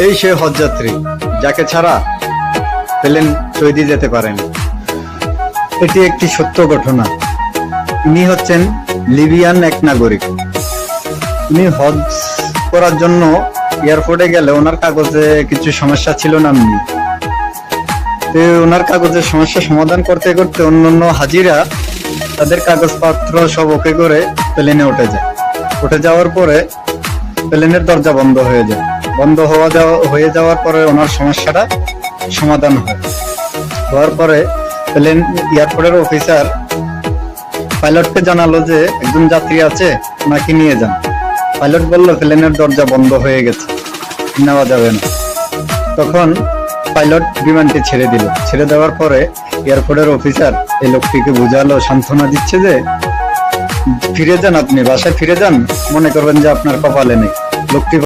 এই সে হজযাত্রী যাকে ছাড়া প্লেন সৌদি যেতে পারেন। এটি একটি সত্য ঘটনা। ইনি হচ্ছেন লিবিয়ান এক নাগরিক। উনি হজ করার জন্য এয়ারপোর্টে গেলে ওনার কাগজে কিছু সমস্যা ছিল না। ওনার কাগজের সমস্যা সমাধান করতে করতে অন্যান্য হাজিরা তাদের কাগজপত্র সব ওকে করে প্লেনে উঠে যাওয়ার পরে প্লেনের দরজা বন্ধ হয়ে যায়। হয়ে যাওয়ার পরে ওনার সমস্যাটা সমাধান হওয়ার পরে প্লেন এয়ারপোর্টের অফিসার পাইলটকে জানালো যে একজন যাত্রী আছে, ওনাকে নিয়ে যান। পাইলট বলল প্লেনের দরজা বন্ধ হয়ে গেছে, নেওয়া যাবে না। তখন পাইলট বিমানটি ছেড়ে দেওয়ার পরে এয়ারপোর্টের অফিসার এই লোকটিকে বুঝালো, সান্ত্বনা দিচ্ছে যে ফিরে যান, আপনি বাসায় ফিরে যান, মনে করবেন যে আপনার কপালে নেই। লোকটি